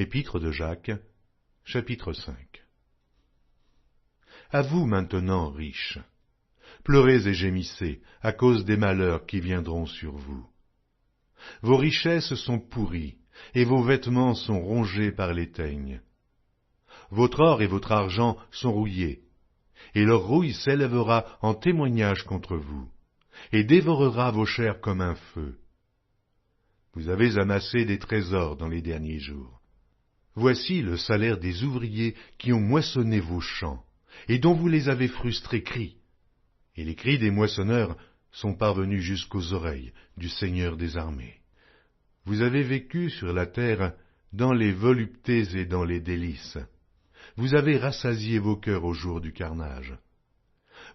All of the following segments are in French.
Épître de Jacques, chapitre 5. À vous maintenant, riches, pleurez et gémissez à cause des malheurs qui viendront sur vous. Vos richesses sont pourries, et vos vêtements sont rongés par les teignes. Votre or et votre argent sont rouillés, et leur rouille s'élèvera en témoignage contre vous, et dévorera vos chairs comme un feu. Vous avez amassé des trésors dans les derniers jours. Voici le salaire des ouvriers qui ont moissonné vos champs, et dont vous les avez frustrés crient. Et les cris des moissonneurs sont parvenus jusqu'aux oreilles du Seigneur des armées. Vous avez vécu sur la terre dans les voluptés et dans les délices. Vous avez rassasié vos cœurs au jour du carnage.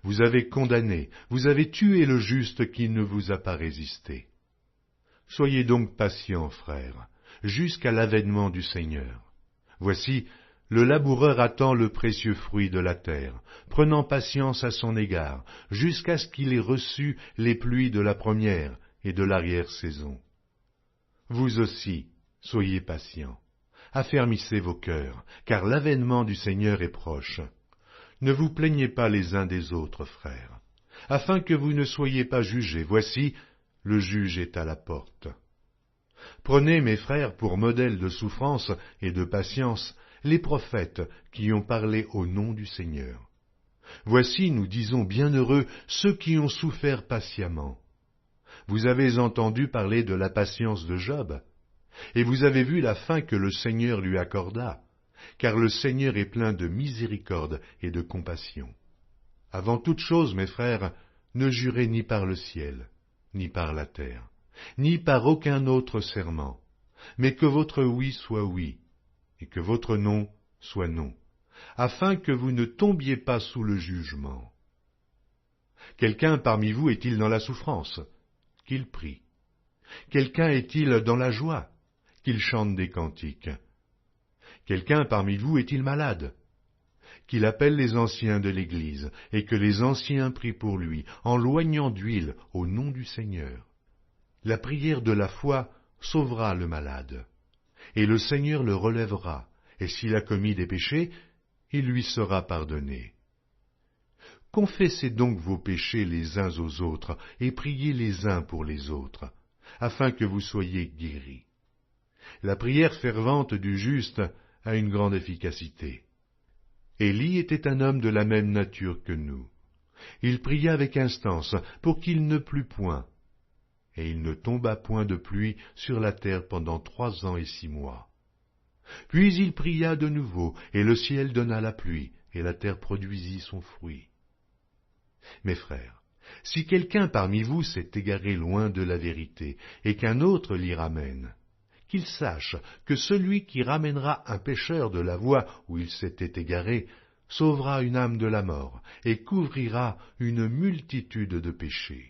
Vous avez condamné, vous avez tué le juste qui ne vous a pas résisté. Soyez donc patients, frères, jusqu'à l'avènement du Seigneur. Voici, le laboureur attend le précieux fruit de la terre, prenant patience à son égard, jusqu'à ce qu'il ait reçu les pluies de la première et de l'arrière-saison. Vous aussi, soyez patients, affermissez vos cœurs, car l'avènement du Seigneur est proche. Ne vous plaignez pas les uns des autres, frères, afin que vous ne soyez pas jugés. Voici, le juge est à la porte. Prenez, mes frères, pour modèle de souffrance et de patience, les prophètes qui ont parlé au nom du Seigneur. Voici, nous disons, bienheureux ceux qui ont souffert patiemment. Vous avez entendu parler de la patience de Job, et vous avez vu la fin que le Seigneur lui accorda, car le Seigneur est plein de miséricorde et de compassion. Avant toute chose, mes frères, ne jurez ni par le ciel, ni par la terre, ni par aucun autre serment, mais que votre oui soit oui, et que votre non soit non, afin que vous ne tombiez pas sous le jugement. Quelqu'un parmi vous est-il dans la souffrance? Qu'il prie. Quelqu'un est-il dans la joie? Qu'il chante des cantiques. Quelqu'un parmi vous est-il malade? Qu'il appelle les anciens de l'Église, et que les anciens prient pour lui, en loignant d'huile au nom du Seigneur. La prière de la foi sauvera le malade, et le Seigneur le relèvera, et s'il a commis des péchés, il lui sera pardonné. Confessez donc vos péchés les uns aux autres, et priez les uns pour les autres, afin que vous soyez guéris. La prière fervente du juste a une grande efficacité. Élie était un homme de la même nature que nous. Il pria avec instance pour qu'il ne plût point, et il ne tomba point de pluie sur la terre pendant 3 ans et 6 mois. Puis il pria de nouveau, et le ciel donna la pluie, et la terre produisit son fruit. Mes frères, si quelqu'un parmi vous s'est égaré loin de la vérité, et qu'un autre l'y ramène, qu'il sache que celui qui ramènera un pécheur de la voie où il s'était égaré sauvera une âme de la mort, et couvrira une multitude de péchés.